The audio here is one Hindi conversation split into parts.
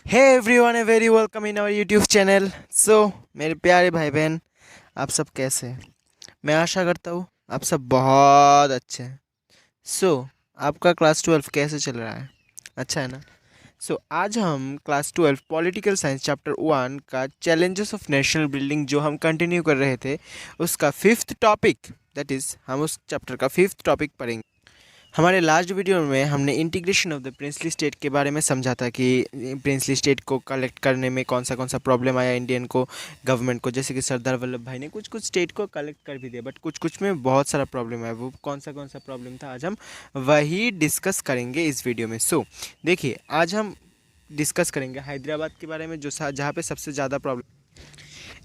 Hey everyone, a very welcome in our YouTube channel. मेरे प्यारे भाई बहन, आप सब कैसे हैं? मैं आशा करता हूँ आप सब बहुत अच्छे हैं। सो आपका क्लास 12 कैसे चल रहा है? अच्छा है ना? आज हम क्लास 12 पॉलिटिकल साइंस चैप्टर 1 का चैलेंजेस ऑफ नेशनल बिल्डिंग जो हम कंटिन्यू कर रहे थे, उसका फिफ्थ टॉपिक, दैट इज़ हम उस चैप्टर का फिफ्थ टॉपिक पढ़ेंगे। हमारे लास्ट वीडियो में हमने integration of the princely state के बारे में समझा था कि प्रिंसली स्टेट को कलेक्ट करने में कौन सा प्रॉब्लम आया इंडियन को, गवर्नमेंट को। जैसे कि सरदार वल्लभ भाई ने कुछ कुछ स्टेट को कलेक्ट कर भी दिया, बट कुछ कुछ में बहुत सारा प्रॉब्लम है। वो कौन सा प्रॉब्लम था, आज हम वही डिस्कस करेंगे इस वीडियो में। देखिए, आज हम डिस्कस करेंगे हैदराबाद के बारे में, जो जहाँ पे सबसे ज़्यादा problem.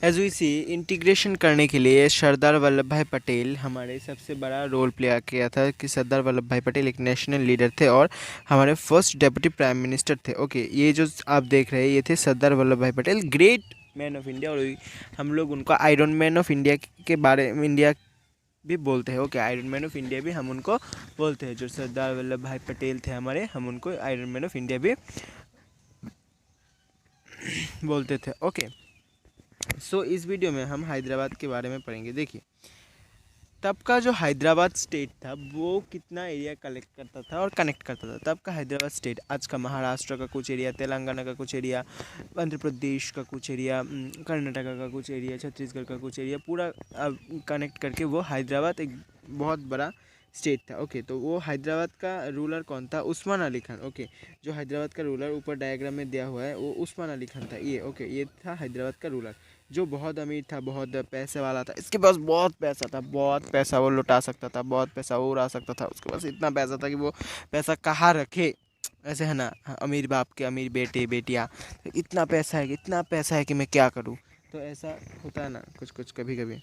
As we see, integration करने के लिए सरदार वल्लभ भाई पटेल हमारे सबसे बड़ा रोल प्ले किया था। कि सरदार वल्लभ भाई पटेल एक नेशनल लीडर थे और हमारे फर्स्ट डेप्यूटी प्राइम मिनिस्टर थे। ओके, ये जो आप देख रहे हैं ये थे सरदार वल्लभ भाई Patel, great man of India. और हम लोग उनको आयरन मैन ऑफ इंडिया के बारे में इंडिया भी बोलते हैं। Okay, iron man of India भी हम उनको बोलते हैं। जो सरदार वल्लभ भाई पटेल थे हमारे, हम उनको आयरन मैन ऑफ इंडिया भी बोलते थे। ओके, इस वीडियो में हम हैदराबाद के बारे में पढ़ेंगे। देखिए, तब का जो हैदराबाद स्टेट था वो कितना एरिया कलेक्ट करता था और कनेक्ट करता था। तब का हैदराबाद स्टेट आज का महाराष्ट्र का कुछ एरिया, तेलंगाना का कुछ एरिया, आंध्र प्रदेश का कुछ एरिया, कर्नाटका का कुछ एरिया, छत्तीसगढ़ का कुछ एरिया, पूरा कनेक्ट करके वो हैदराबाद एक बहुत बड़ा स्टेट था। ओके, तो वो हैदराबाद का रूलर कौन था? उस्मान अली खान। ओके, जो हैदराबाद का रूलर ऊपर डायग्राम में दिया हुआ है वो उस्मान अली खान था। ये ओके, ये था हैदराबाद का रूलर, जो बहुत अमीर था, बहुत पैसे वाला था। इसके पास बहुत पैसा था, बहुत पैसा वो लुटा सकता था, बहुत पैसा वो उड़ा सकता था। उसके पास इतना पैसा था कि वो पैसा कहाँ रखे, ऐसे है ना, अमीर बाप के अमीर बेटे बेटियाँ, तो इतना पैसा है, इतना पैसा है कि मैं क्या करूँ। तो ऐसा होता है ना कुछ कुछ कभी कभी।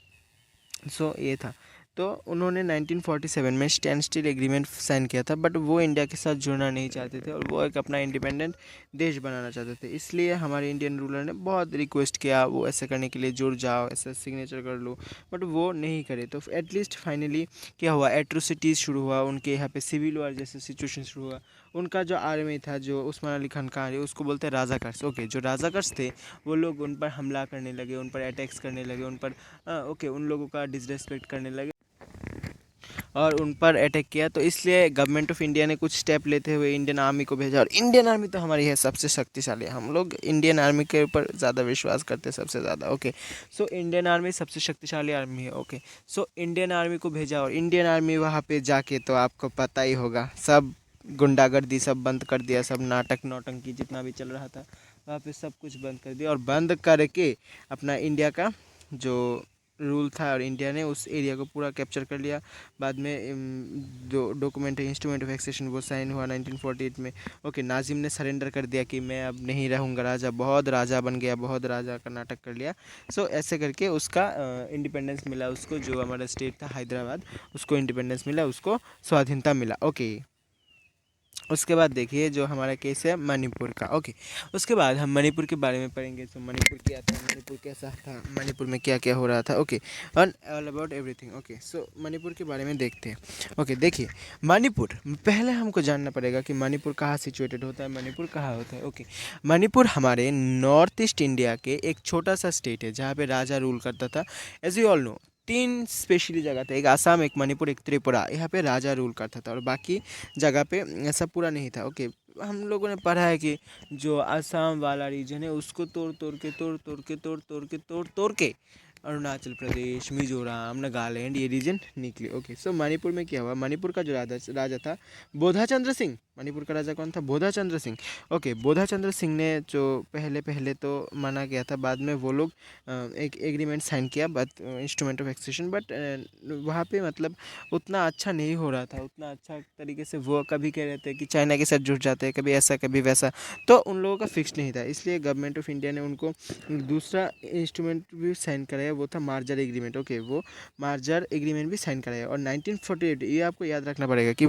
ये था। तो उन्होंने 1947 में स्टैंड स्टिल एग्रीमेंट साइन किया था, बट वो इंडिया के साथ जुड़ना नहीं चाहते थे और वो एक अपना इंडिपेंडेंट देश बनाना चाहते थे। इसलिए हमारे इंडियन रूलर ने बहुत रिक्वेस्ट किया वो ऐसे करने के लिए, जुड़ जाओ, ऐसा सिग्नेचर कर लो, बट वो नहीं करे। तो एटलीस्ट फाइनली क्या हुआ, एट्रोसिटीज़ शुरू हुआ उनके यहाँ पे, सिविल वॉर जैसे सिचुएशन शुरू हुआ। उनका जो आर्मी था, जो उस्मान अली खान का आर्मी, उसको बोलते हैं राजाकर्स। ओके, जो राजाकर्स थे वो लोग उन पर हमला करने लगे, उन पर अटैक्स करने लगे, उन पर ओके उन लोगों का डिसरेस्पेक्ट करने लगे और उन पर अटैक किया। तो इसलिए गवर्नमेंट ऑफ इंडिया ने कुछ स्टेप लेते हुए इंडियन आर्मी को भेजा। और इंडियन आर्मी तो हमारी है सबसे शक्तिशाली, हम लोग इंडियन आर्मी के ऊपर ज़्यादा विश्वास करते हैं, सबसे ज़्यादा। ओके, इंडियन आर्मी सबसे शक्तिशाली आर्मी है। ओके, इंडियन आर्मी को भेजा और इंडियन आर्मी वहाँ पे जाके, तो आपको पता ही होगा, सब गुंडागर्दी सब बंद कर दिया, सब नाटक नौटंकी जितना भी चल रहा था वहाँ पे सब कुछ बंद कर दिया। और बंद करके अपना इंडिया का जो रूल था, और इंडिया ने उस एरिया को पूरा कैप्चर कर लिया। बाद में जो डॉक्यूमेंट है, इंस्ट्रूमेंट ऑफ एक्सेशन, वो साइन हुआ 1948 में। ओके, नाजिम ने सरेंडर कर दिया कि मैं अब नहीं रहूँगा राजा, बहुत राजा बन गया, बहुत राजा का नाटक कर लिया। ऐसे करके उसका इंडिपेंडेंस मिला उसको, जो हमारा स्टेट था हैदराबाद, उसको इंडिपेंडेंस मिला, उसको स्वाधीनता मिला। ओके, उसके बाद देखिए जो हमारा केस है मणिपुर का। ओके, उसके बाद हम मणिपुर के बारे में पढ़ेंगे। मणिपुर क्या था, मणिपुर कैसा था, मणिपुर में क्या क्या हो रहा था। Okay, all about everything. Okay, Manipur के बारे में देखते हैं। ओके, देखिए, मणिपुर, पहले हमको जानना पड़ेगा कि मणिपुर कहाँ सिचुएटेड होता है, मणिपुर कहाँ होता है। ओके, मणिपुर हमारे नॉर्थ ईस्ट इंडिया के एक छोटा सा स्टेट है जहाँ पे राजा रूल करता था। एज यू ऑल नो, तीन स्पेशली जगह थे, एक आसाम, एक मणिपुर, एक त्रिपुरा, यहाँ पे राजा रूल करता था और बाकी जगह पे ऐसा पूरा नहीं था। ओके, हम लोगों ने पढ़ा है कि जो आसाम वाला रीजन है उसको तोड़ के अरुणाचल प्रदेश, मिजोरम, नागालैंड, ये रीजन निकले। ओके, मणिपुर में क्या हुआ, मणिपुर का जो राजा था बोधा चंद्र सिंह। मणिपुर का राजा कौन था? बोधा चंद्र सिंह। ओके, बोधा चंद्र सिंह ने जो पहले पहले तो मना किया था, बाद में वो लोग एक एग्रीमेंट साइन किया, but instrument of accession, but वहाँ पे मतलब उतना अच्छा नहीं हो रहा था, उतना अच्छा तरीके से। वो कभी कह रहे थे कि चाइना के साथ जुड़ जाते हैं, कभी ऐसा कभी वैसा, तो उन लोगों का फिक्स नहीं था। इसलिए गवर्नमेंट ऑफ इंडिया ने उनको दूसरा इंस्ट्रूमेंट भी साइन कराया, वो था मार्जर एग्रीमेंट। ओके, वो मार्जर एग्रीमेंट भी साइन कराया। और 1948, ये आपको याद रखना पड़ेगा कि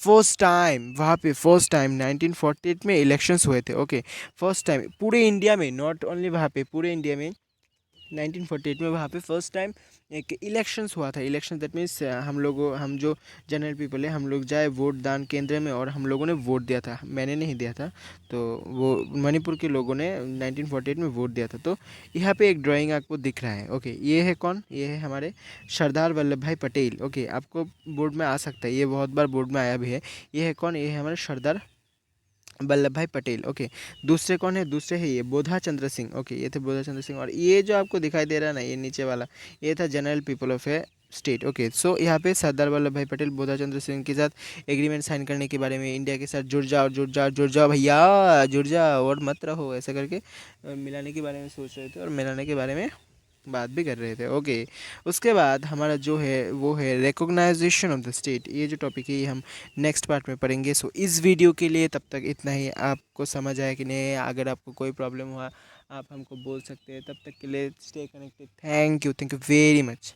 फर्स्ट टाइम 1948 में इलेक्शंस हुए थे। ओके, फर्स्ट टाइम पूरे इंडिया में, नॉट ओनली वहाँ पे, पूरे इंडिया में 1948 में वहाँ पे फर्स्ट टाइम एक इलेक्शंस हुआ था। इलेक्शन दैट मीन्स हम जो जनरल पीपल है हम लोग जाए वोट दान केंद्र में और हम लोगों ने वोट दिया था। मैंने नहीं दिया था, तो वो मणिपुर के लोगों ने 1948 में वोट दिया था। तो यहाँ पे एक ड्राइंग आपको दिख रहा है। ओके, ये है कौन? ये है हमारे सरदार वल्लभ भाई पटेल। ओके, आपको बोर्ड में आ सकता है, ये बहुत बार बोर्ड में आया भी है। ये है कौन? ये है हमारे सरदार वल्लभ भाई पटेल। ओके, दूसरे कौन है? दूसरे है ये बोधा चंद्र सिंह। ओके, ये थे बोधा चंद्र सिंह। और ये जो आपको दिखाई दे रहा है ना, ये नीचे वाला, ये था general people of a state. Okay, so यहाँ पे सरदार वल्लभ भाई पटेल बोधा चंद्र सिंह के साथ एग्रीमेंट साइन करने के बारे में, इंडिया के साथ जुड़ जाओ जुड़ जाओ जुड़ जाओ भैया जुड़ जाओ और मत रहो, ऐसा करके मिलाने के बारे में सोच रहे थे और मिलाने के बारे में बात भी कर रहे थे। ओके, उसके बाद हमारा जो है वो है रिकॉग्नाइजेशन ऑफ द स्टेट। ये जो टॉपिक है ये हम नेक्स्ट पार्ट में पढ़ेंगे। सो इस वीडियो के लिए तब तक इतना ही। आपको समझ आया कि नहीं? अगर आपको कोई प्रॉब्लम हुआ आप हमको बोल सकते हैं। तब तक के लिए stay connected. Thank you very much.